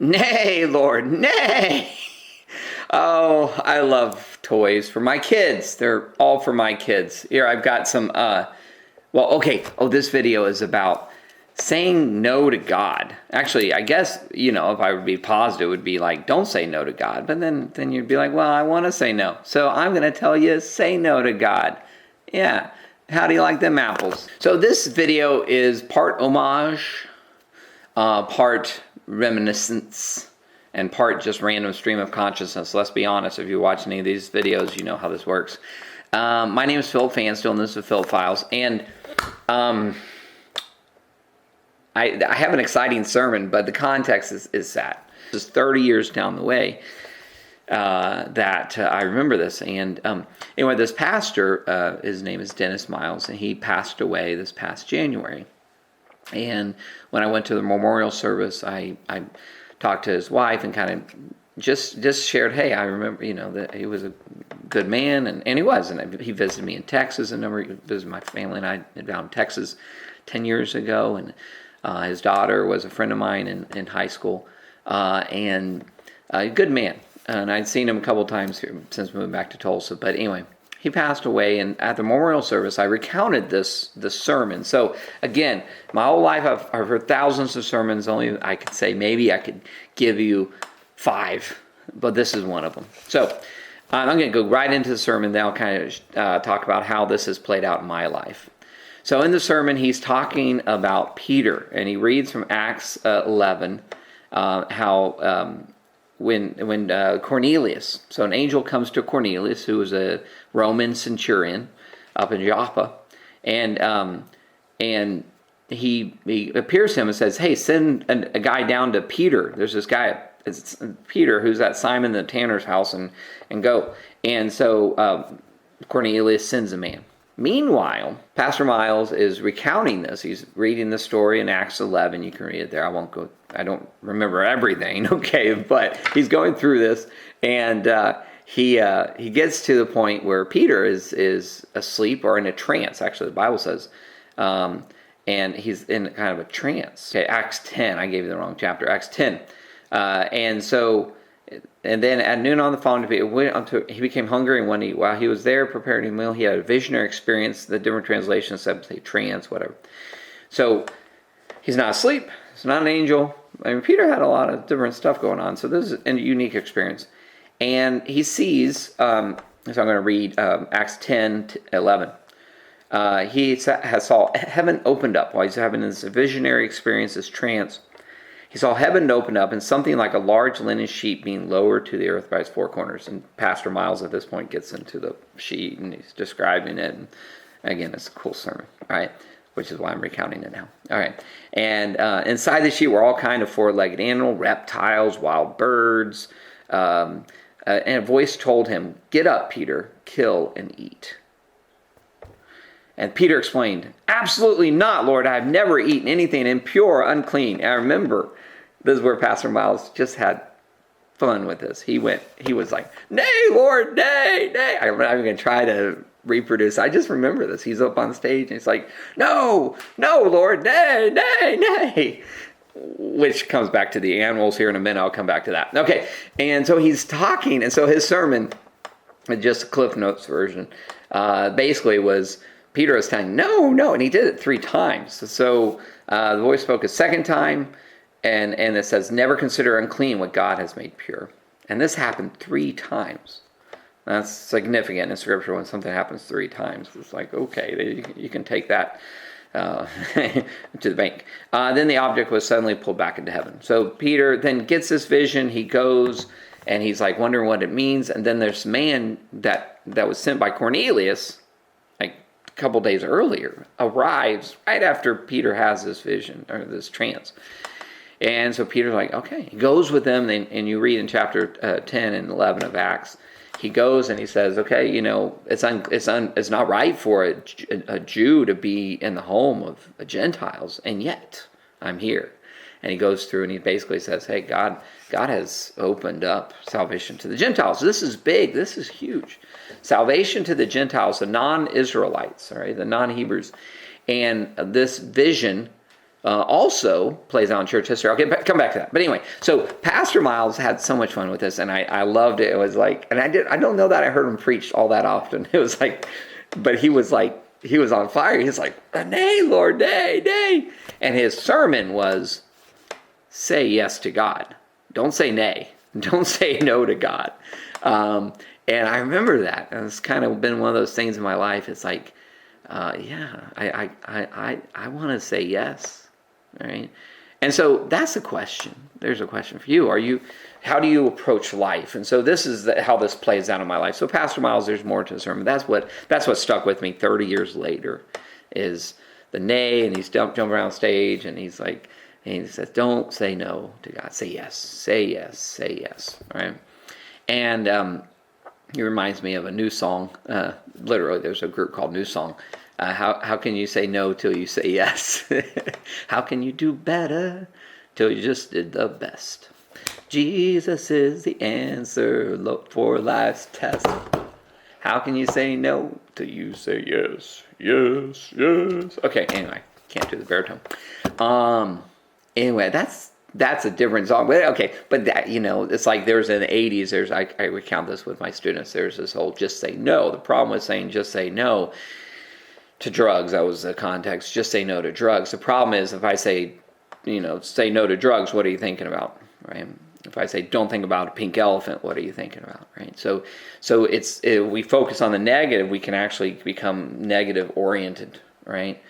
Nay, Lord, nay. Oh, I love toys for my kids. They're all for my kids. Here, I've got some, this video is about saying no to God. Actually, I guess, if I would be positive, it would be like, don't say no to God. But then you'd be like, well, I want to say no. So I'm going to tell you, say no to God. Yeah. How do you like them apples? So this video is part homage, part reminiscence, and part just random stream of consciousness. Let's be honest, if you watch any of these videos, you know how this works. My name is Philip Fansteel, and this is Philipfiles. And I have an exciting sermon, but the context is sad. This is 30 years down the way that I remember this. And anyway, this pastor, his name is Dennis Miles, and he passed away this past January. And when I went to the memorial service, I talked to his wife and kind of just shared, hey, I remember, that he was a good man, and he was. And he visited me in Texas, he visited my family and I down in Texas 10 years ago, and his daughter was a friend of mine in high school, and a good man. And I'd seen him a couple times here since moving back to Tulsa. But anyway, he passed away, and at the memorial service, I recounted this sermon. So again, my whole life, I've heard thousands of sermons. Only I could say maybe I could give you 5, but this is one of them. So I'm going to go right into the sermon. Then I'll kind of talk about how this has played out in my life. So in the sermon, he's talking about Peter, and he reads from Acts 11 how when Cornelius, so an angel comes to Cornelius, who was a Roman centurion up in Joppa, and he appears to him and says, hey, send a guy down to Peter. There's this guy, it's Peter, who's at Simon the tanner's house, and go. And so Cornelius sends a man. Meanwhile, Pastor Miles is recounting this. He's reading the story in Acts 11. You can read it there. I don't remember everything, okay? But he's going through this, and he gets to the point where Peter is asleep or in a trance. Actually, the Bible says, and he's in kind of a trance. Okay, Acts 10. I gave you the wrong chapter. Acts 10. And then at noon on the following day, he became hungry, and while he was there preparing a meal, he had a visionary experience. The different translations said, say, trance, whatever. So he's not asleep. He's not an angel. I mean, Peter had a lot of different stuff going on, so this is a unique experience. And he sees, so I'm going to read Acts 10:11. He saw heaven opened up while he's having this visionary experience, this trance. He saw heaven open up and something like a large linen sheet being lowered to the earth by its 4 corners. And Pastor Miles at this point gets into the sheet and he's describing it. And again, it's a cool sermon, all right? Which is why I'm recounting it now. All right. And inside the sheet were all kind of 4-legged animals, reptiles, wild birds. And a voice told him, get up, Peter, kill and eat. And Peter explained, absolutely not, Lord. I have never eaten anything impure or unclean. And I remember, this is where Pastor Miles just had fun with this. He was like, nay, Lord, nay, nay. I'm not even going to try to reproduce. I just remember this. He's up on stage and he's like, no, Lord, nay, nay, nay. Which comes back to the animals here in a minute. I'll come back to that. Okay, and so he's talking, and so his sermon, just a Cliff Notes version, basically was Peter was saying, no, and he did it 3 times. So the voice spoke a second time, and it says, never consider unclean what God has made pure. And this happened 3 times. That's significant in Scripture when something happens 3 times. It's like, okay, you can take that to the bank. Then the object was suddenly pulled back into heaven. So Peter then gets this vision. He goes, and he's like wondering what it means. And then there's man that was sent by Cornelius, couple days earlier, arrives right after Peter has this vision or this trance. And so Peter's like, okay, he goes with them, and you read in chapter 10 and 11 of Acts, he goes and he says, okay, it's not right for a Jew to be in the home of Gentiles, and yet I'm here. And he goes through and he basically says, hey, God has opened up salvation to the Gentiles. This is big. This is huge. Salvation to the Gentiles, the non-Israelites, all right, the non-Hebrews. And this vision also plays out in church history. I'll come back to that. But anyway, so Pastor Miles had so much fun with this, and I loved it. It was like, and I don't know that I heard him preach all that often. It was like, but he was on fire. He was like, nay, Lord, nay, nay. And his sermon was, say yes to God. Don't say nay. Don't say no to God. And I remember that. And it's kind of been one of those things in my life. It's like, I want to say yes, right? And so that's a question. There's a question for you. How do you approach life? And so this is how this plays out in my life. So Pastor Miles, there's more to the sermon. That's what stuck with me 30 years later, is the nay, and he's jumping around stage, and he's like, and he says, don't say no to God. Say yes. Say yes. Say yes. Right? And he reminds me of a new song. Literally, there's a group called New Song. How can you say no till you say yes? How can you do better till you just did the best? Jesus is the answer for life's test. How can you say no till you say yes? Yes, yes. Okay, anyway, can't do the baritone. Anyway, that's a different song. Okay, but that, it's like there's in the 80s, I recount this with my students, there's this whole just say no. The problem with saying just say no to drugs, that was the context, just say no to drugs. The problem is if I say, say no to drugs, what are you thinking about, right? If I say don't think about a pink elephant, what are you thinking about, right? So we focus on the negative, we can actually become negative oriented, right?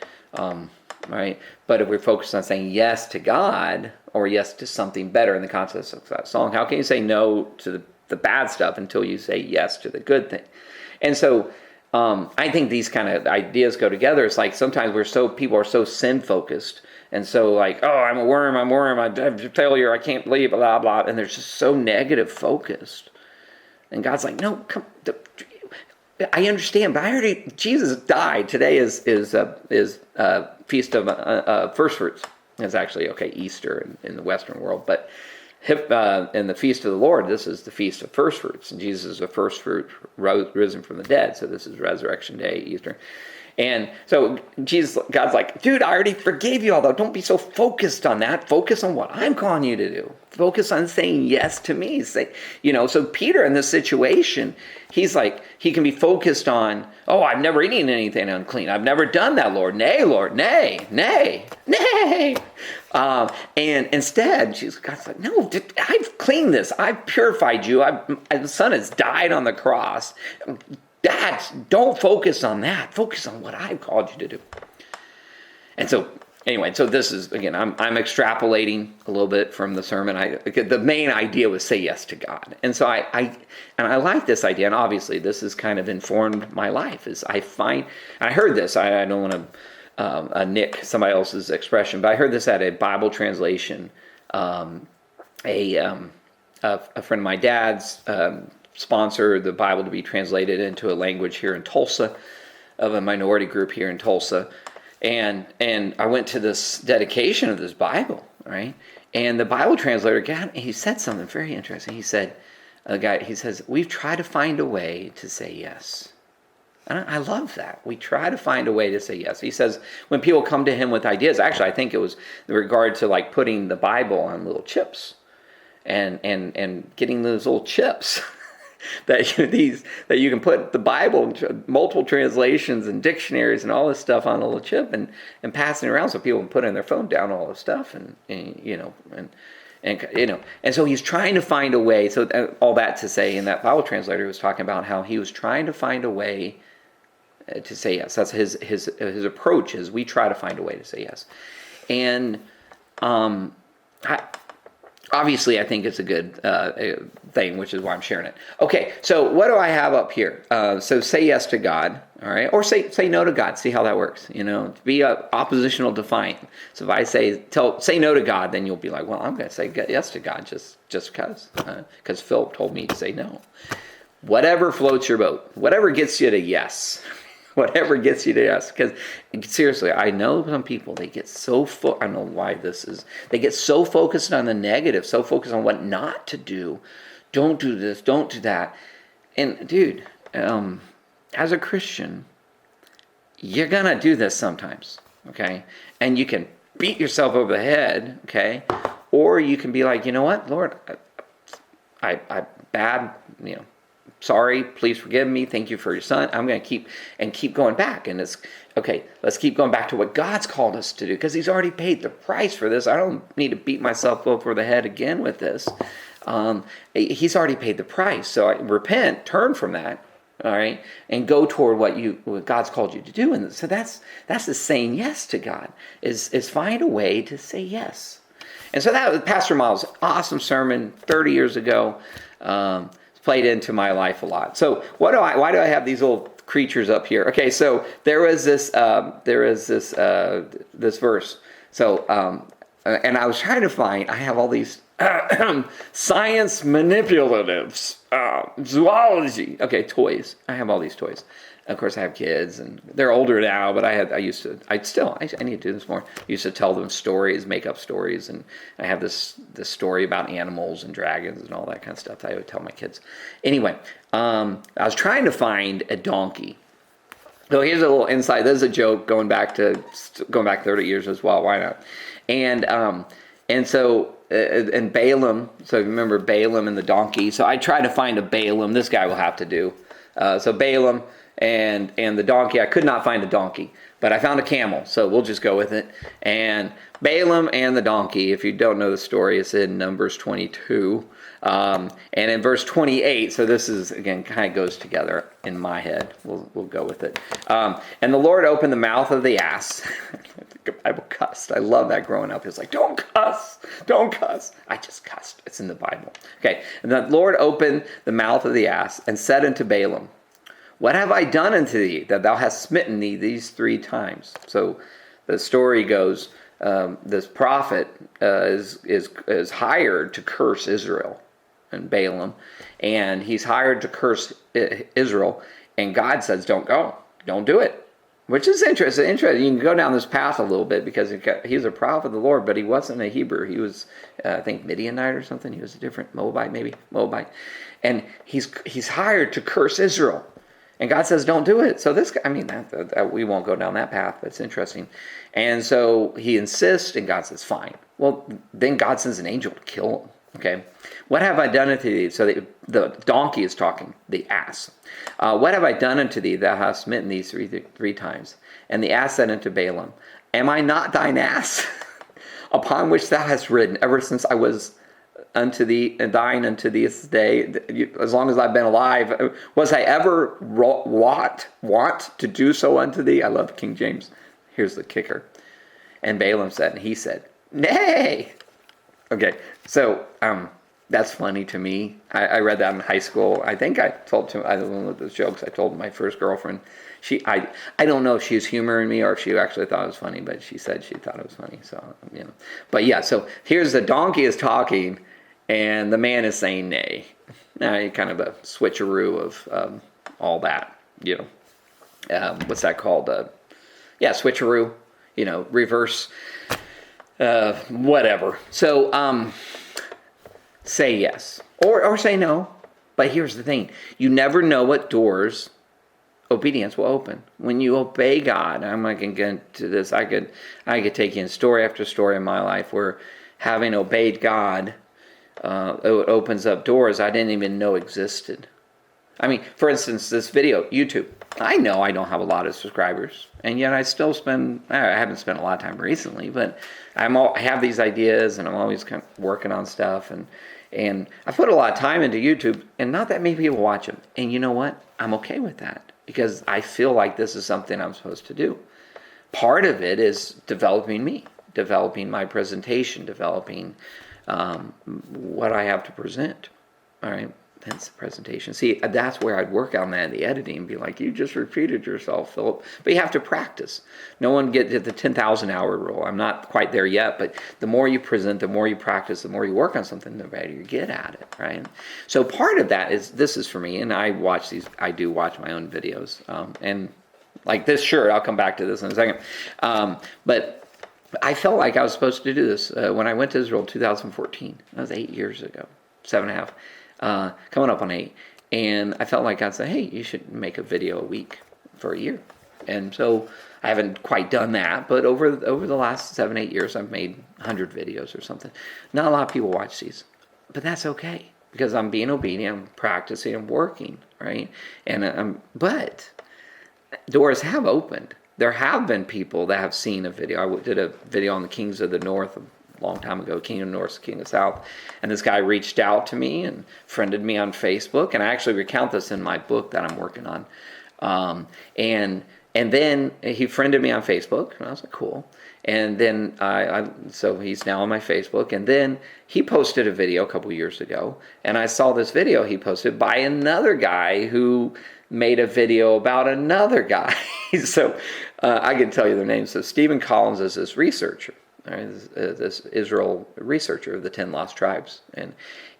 Right? But if we're focused on saying yes to God or yes to something better in the context of that song, how can you say no to the bad stuff until you say yes to the good thing? And so I think these kind of ideas go together. It's like sometimes people are so sin focused and so like, oh, I'm a worm, I'm a failure, I can't believe, blah, blah, and they're just so negative focused. And God's like, no, come. I understand, but Jesus died. Today is Feast of First Fruits. It's actually, Easter in the Western world, but in the Feast of the Lord, this is the Feast of First Fruits, and Jesus is the first fruit risen from the dead, so this is Resurrection Day, Easter. And so God's like, dude, I already forgave you all, though. Don't be so focused on that. Focus on what I'm calling you to do. Focus on saying yes to me. So Peter in this situation, he's like, he can be focused on, oh, I've never eaten anything unclean. I've never done that, Lord. Nay, Lord, nay, nay, nay. And instead, God's like, no, I've cleaned this. I've purified you. The Son has died on the cross. Don't focus on that. Focus on what I've called you to do. And so, anyway, so this is, again, I'm extrapolating a little bit from the sermon. The main idea was say yes to God. And so I like this idea, and obviously this has kind of informed my life. I heard this, I don't want to nick somebody else's expression, but I heard this at a Bible translation. A friend of my dad's sponsored the Bible to be translated into a language here in Tulsa, of a minority group here in Tulsa. And I went to this dedication of this Bible, right? And the Bible translator, he said something very interesting. He said, he says, we've tried to find a way to say yes. And I love that. We try to find a way to say yes. He says, when people come to him with ideas, actually, I think it was in regard to like putting the Bible on little chips and getting those little chips that you can put the Bible, multiple translations and dictionaries and all this stuff on a little chip and passing it around so people can put in their phone down all this stuff and so he's trying to find a way. So all that to say, in that Bible translator was talking about how he was trying to find a way to say yes. That's his approach, is we try to find a way to say yes. And obviously, I think it's a good thing, which is why I'm sharing it. Okay, so what do I have up here? So say yes to God, all right? Or say no to God. See how that works, Be oppositional defiant. So if I say no to God, then you'll be like, well, I'm going to say yes to God just because Philip told me to say no. Whatever floats your boat. Whatever gets you to yes. Whatever gets you to yes. Because seriously, I know some people, they get so I don't know why this is. They get so focused on the negative, so focused on what not to do. Don't do this, don't do that. And dude, as a Christian, you're going to do this sometimes, okay? And you can beat yourself over the head, okay? Or you can be like, you know what, Lord, I bad, sorry, please forgive me. Thank you for your son. I'm going to keep going back. And it's, okay, let's keep going back to what God's called us to do, because he's already paid the price for this. I don't need to beat myself over the head again with this. He's already paid the price. So repent, turn from that, all right, and go toward what God's called you to do. And so that's the saying yes to God, is find a way to say yes. And so that was Pastor Miles' awesome sermon 30 years ago. Played into my life a lot. So why do I have these little creatures up here? Okay, so there is this verse. So and I was trying to find. I have all these science manipulatives, zoology. Okay, toys. I have all these toys. Of course, I have kids, and they're older now. But I need to do this more. I used to tell them stories, make up stories, and I have this story about animals and dragons and all that kind of stuff that I would tell my kids. Anyway, I was trying to find a donkey. So here's a little insight. This is a joke going back 30 years as well. Why not? And so Balam. So remember Balam and the donkey. So I tried to find a Balam. This guy will have to do. So Balam and the donkey. I could not find a donkey, but I found a camel. So we'll just go with it. And Balam and the donkey. If you don't know the story, it's in Numbers 22. And in verse 28, so this is, again, kind of goes together in my head. We'll go with it. And the Lord opened the mouth of the ass. The Bible cussed. I love that growing up. It's like, don't cuss. Don't cuss. I just cussed. It's in the Bible. Okay. And the Lord opened the mouth of the ass and said unto Balaam, what have I done unto thee, that thou hast smitten thee these 3 times? So the story goes, this prophet is hired to curse Israel and Balaam, and he's hired to curse Israel, and God says, don't go. Don't do it. Which is interesting. You can go down this path a little bit, because he's a prophet of the Lord, but he wasn't a Hebrew. He was, I think, Midianite or something. He was a different Moabite. And he's hired to curse Israel. And God says, don't do it. So this guy, we won't go down that path, but it's interesting. And so he insists, and God says, fine. Well, then God sends an angel to kill him. Okay. What have I done unto thee? So the donkey is talking, the ass. What have I done unto thee, thou hast smitten these three times? And the ass said unto Balaam, am I not thine ass, upon which thou hast ridden ever since I was unto thee and thine unto this day, as long as I've been alive? Was I ever want to do so unto thee? I love King James. Here's the kicker. And Balaam said, and he said, nay. Okay, so that's funny to me. I read that in high school. I think I told I don't know those jokes. I told my first girlfriend. I don't know if she was humoring me or if she actually thought it was funny, but she said she thought it was funny. So But yeah, so here's the donkey is talking, and the man is saying nay. Now, kind of a switcheroo of all that. What's that called? Switcheroo. Reverse. Whatever. So, say yes or say no. But here's the thing: you never know what doors obedience will open when you obey God. I'm not going to get into this. I could take you in story after story in my life where, having obeyed God, it opens up doors I didn't even know existed. For instance, this video, YouTube. I know I don't have a lot of subscribers, and yet I haven't spent a lot of time recently, but I have these ideas, and I'm always kind of working on stuff, and I put a lot of time into YouTube, and not that many people watch them. And you know what? I'm okay with that, because I feel like this is something I'm supposed to do. Part of it is developing me, developing my presentation, developing what I have to present. All right. That's the presentation. See, that's where I'd work on that in the editing and be like, you just repeated yourself, Philip. But you have to practice. No one gets the 10,000 hour rule. I'm not quite there yet, but the more you present, the more you practice, the more you work on something, the better you get at it, right? So part of that this is for me, and I do watch my own videos. And like this shirt, I'll come back to this in a second. But I felt like I was supposed to do this when I went to Israel in 2014. That was 8 years ago, 7.5. Coming up on 8, and I felt like God said, hey, you should make a video a week for a year. And so I haven't quite done that, but over the last 7-8 years, I've made 100 videos or something. Not a lot of people watch these, but that's okay because I'm being obedient, I'm practicing, I'm working, right? But doors have opened. There have been people that have seen a video. I did a video on the Kings of the North a long time ago, King of the North, King of the South, and this guy reached out to me and friended me on Facebook, and I actually recount this in my book that I'm working on. And then he friended me on Facebook, and I was like, cool. And then so he's now on my Facebook. And then he posted a video a couple years ago, and I saw this video he posted by another guy who made a video about another guy. So I can tell you their names. So Stephen Collins is this researcher, right? This Israel researcher of the 10 Lost Tribes,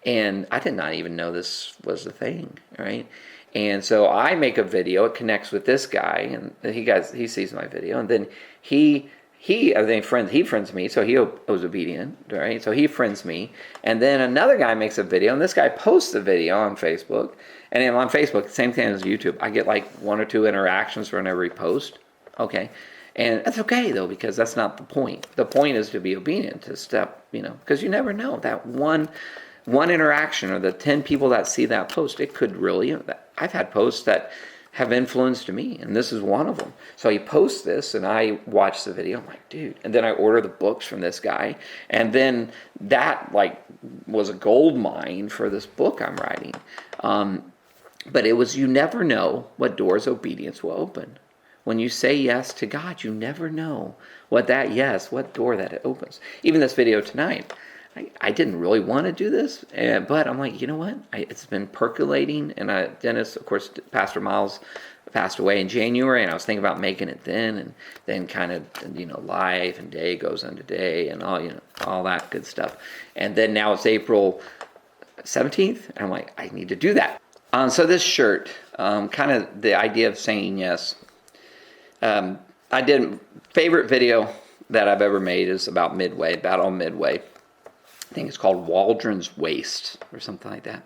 and I did not even know this was a thing, right? And so I make a video. It connects with this guy, and he sees my video, and then he friends me, so he was obedient, right? So he friends me, and then another guy makes a video, and this guy posts the video on Facebook, and then on Facebook, same thing as YouTube. I get like 1 or 2 interactions for every post, okay? And that's okay, though, because that's not the point. The point is to be obedient, to step, because you never know. That one interaction or the 10 people that see that post, it could really, I've had posts that have influenced me, and this is one of them. So he posts this, and I watch the video. I'm like, dude. And then I order the books from this guy, and then that was a gold mine for this book I'm writing. But it was, you never know what doors obedience will open. When you say yes to God, you never know what door that it opens. Even this video tonight, I didn't really want to do this, but I'm like, you know what? It's been percolating, and Dennis, of course, Pastor Miles passed away in January, and I was thinking about making it then, and then kind of, life and day goes into day, and all that good stuff. And then now it's April 17th, and I'm like, I need to do that. So this shirt, kind of the idea of saying yes. I did favorite video that I've ever made is about Midway, Battle of Midway. I think it's called Waldron's Waist or something like that.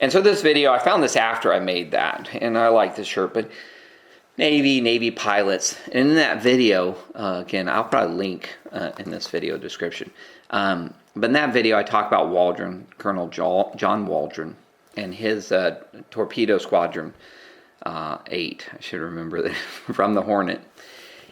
And so this video, I found this after I made that, and I like this shirt, but Navy pilots. And in that video, again, I'll probably link in this video description. But in that video, I talk about Waldron, Colonel John Waldron, and his torpedo squadron 8. I should remember that from the Hornet.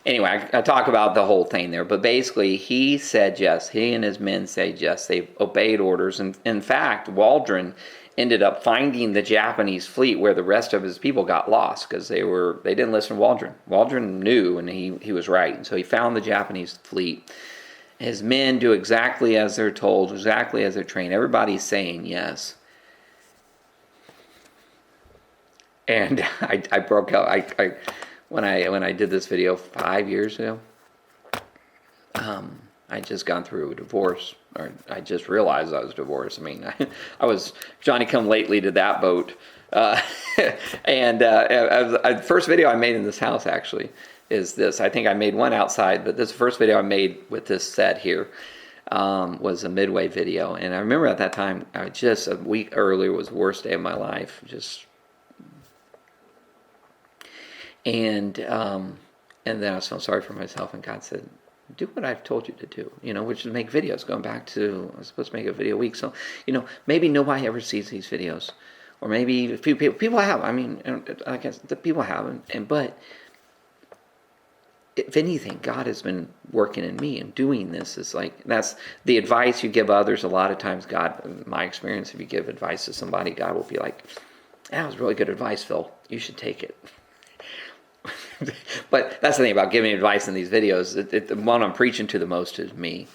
Anyway, I talk about the whole thing there, but basically he said yes. He and his men said yes. They obeyed orders, and in fact, Waldron ended up finding the Japanese fleet where the rest of his people got lost because they didn't listen to Waldron. Waldron knew, and he was right, and so he found the Japanese fleet. His men do exactly as they're told, exactly as they're trained. Everybody's saying yes. And I broke out. When I did this video 5 years ago, I just gone through a divorce, or I just realized I was divorced. I mean, I was Johnny come lately to that boat, and the first video I made in this house actually is this. I think I made one outside, but this first video I made with this set here was a Midway video, and I remember at that time, a week earlier was the worst day of my life, And then I was feeling sorry for myself, and God said, do what I've told you to do, which is make videos, going back to, I was supposed to make a video a week. So, maybe nobody ever sees these videos, or maybe a few people have. I mean, I guess the people have, but if anything, God has been working in me and doing this. Is that's the advice you give others. A lot of times, God, in my experience, if you give advice to somebody, God will be like, that was really good advice, Phil. You should take it. But that's the thing about giving advice in these videos. The one I'm preaching to the most is me.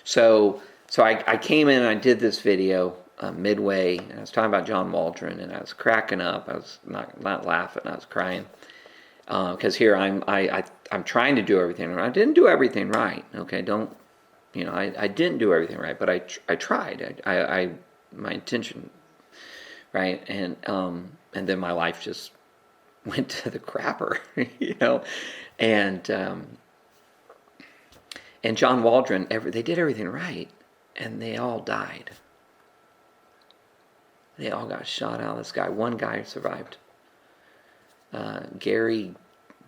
So I came in and I did this video Midway, and I was talking about John Waldron, and I was cracking up. I was not laughing. I was crying because here I'm trying to do everything right. I didn't do everything right. Okay, I didn't do everything right, but I tried. My intention, right, and then my life just went to the crapper, and John Waldron, they did everything right, and they all died. They all got shot out of the sky. One guy survived. Gary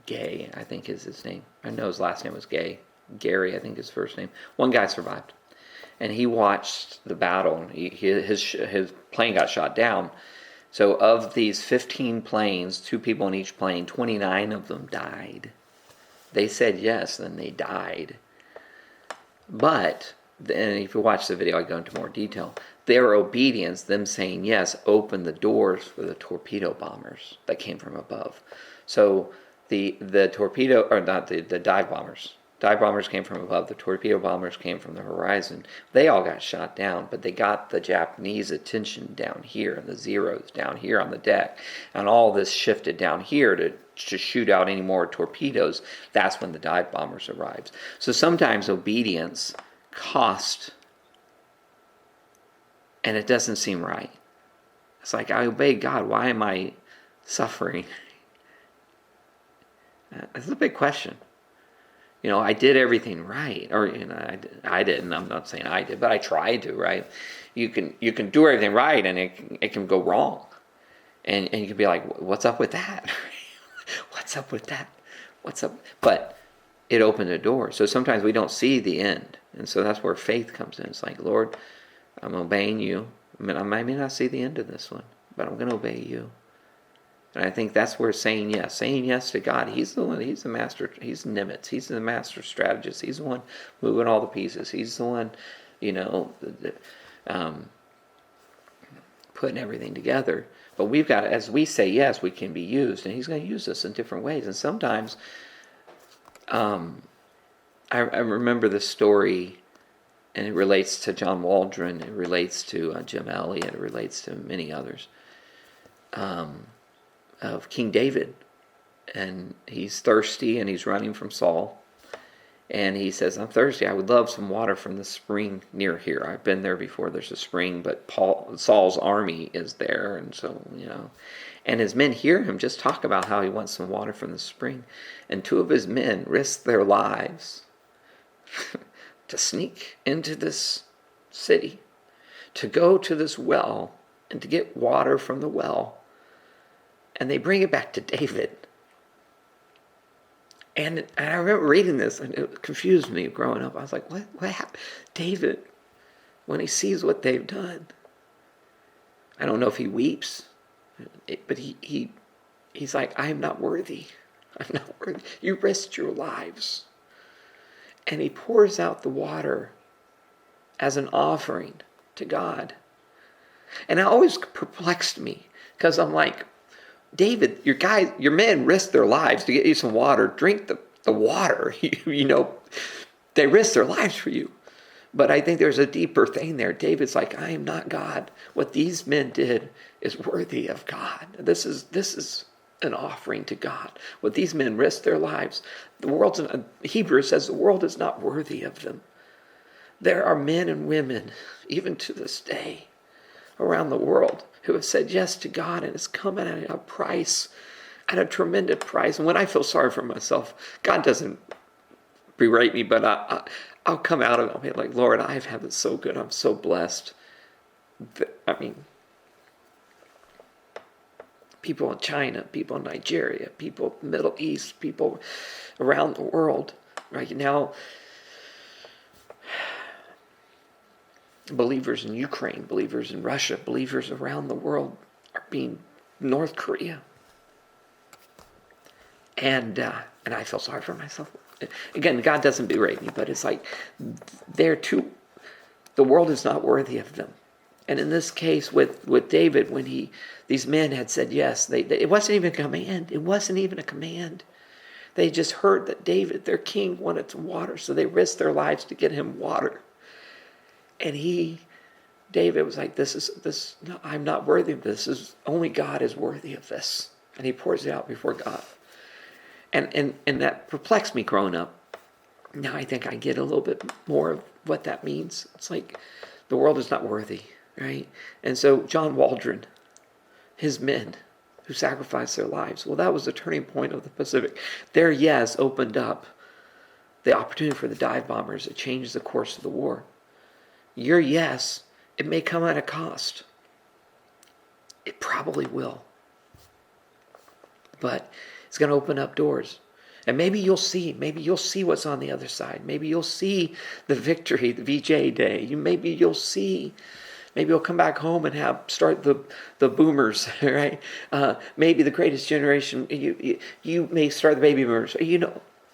Gay, I think is his name. I know his last name was Gay. Gary, I think his first name. One guy survived. And he watched the battle. And his plane got shot down. So of these 15 planes, 2 people in each plane, 29 of them died. They said yes, and they died. But, and if you watch the video, I go into more detail. Their obedience, them saying yes, opened the doors for the torpedo bombers that came from above. So the torpedo, or not the dive bombers. Dive bombers came from above. The torpedo bombers came from the horizon. They all got shot down, but they got the Japanese attention down here, and the Zeros down here on the deck. And all this shifted down here to shoot out any more torpedoes. That's when the dive bombers arrived. So sometimes obedience cost, and it doesn't seem right. It's like, I obey God. Why am I suffering? That's a big question. I did everything right, or I didn't. I'm not saying I did, but I tried to. Right? You can do everything right, and it can go wrong, and you can be like, what's up with that? What's up with that? What's up? But it opened a door. So sometimes we don't see the end, and so that's where faith comes in. It's like, Lord, I'm obeying you. I may not see the end of this one, but I'm going to obey you. And I think that's where saying yes to God, he's the one, he's the master, he's Nimitz, he's the master strategist, he's the one moving all the pieces, he's the one, putting everything together. But we've got, as we say yes, we can be used, and he's going to use us in different ways. And sometimes, I remember this story, and it relates to John Waldron, it relates to Jim Elliot, it relates to many others. Of King David, and he's thirsty and he's running from Saul, and he says, I'm thirsty, I would love some water from the spring near here. I've been there before, there's a spring, but Saul's army is there, and so and his men hear him just talk about how he wants some water from the spring, and 2 of his men risk their lives to sneak into this city, to go to this well and to get water from the well. And they bring it back to David. And I remember reading this, and it confused me growing up. I was like, what happened? David, when he sees what they've done, I don't know if he weeps, but he's like, I am not worthy. I'm not worthy. You risked your lives. And he pours out the water as an offering to God. And it always perplexed me, because I'm like, David, your men risked their lives to get you some water. Drink the water. They risked their lives for you. But I think there's a deeper thing there. David's like, I am not God. What these men did is worthy of God. This is an offering to God. What these men risked their lives. Hebrews says the world is not worthy of them. There are men and women, even to this day, around the world, who have said yes to God, and it's come at a price, at a tremendous price. And when I feel sorry for myself, God doesn't berate me, but I'll come out of it. I'll be like, Lord, I've had it so good. I'm so blessed. People in China, people in Nigeria, people in the Middle East, people around the world right now, believers in Ukraine, believers in Russia, believers around the world are being North Korea. And I feel sorry for myself. Again, God doesn't berate me, but it's like the world is not worthy of them. And in this case with David, when these men had said yes, it wasn't even a command. It wasn't even a command. They just heard that David, their king, wanted some water, so they risked their lives to get him water. And David was like, no, I'm not worthy of this. Only God is worthy of this. And he pours it out before God. And that perplexed me growing up. Now I think I get a little bit more of what that means. It's like the world is not worthy, right? And so John Waldron, his men who sacrificed their lives, well, that was the turning point of the Pacific. Their yes opened up the opportunity for the dive bombers to change the course of the war. Your yes, it may come at a cost. It probably will. But it's going to open up doors. And maybe you'll see what's on the other side. Maybe you'll see the victory, the VJ day. Maybe you'll come back home and start the boomers, right? Maybe the greatest generation. You may start the baby boomers.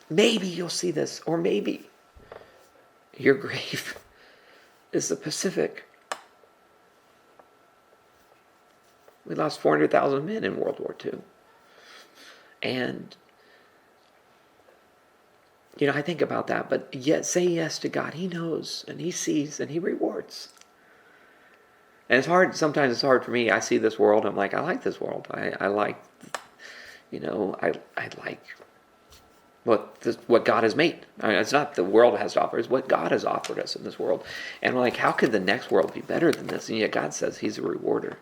Maybe you'll see this, or maybe your grave is the Pacific. We lost 400,000 men in World War II. And, I think about that, but yet say yes to God. He knows, and He sees, and He rewards. And sometimes it's hard for me. I see this world, I'm like, I like this world. I like, I like what God has made. It's not the world has to offer, it's what God has offered us in this world. And we're like, how could the next world be better than this? And yet God says He's a rewarder.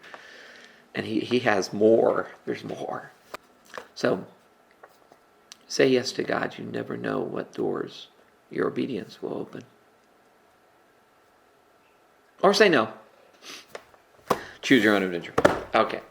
And He has more. There's more. So, say yes to God. You never know what doors your obedience will open. Or say no. Choose your own adventure. Okay.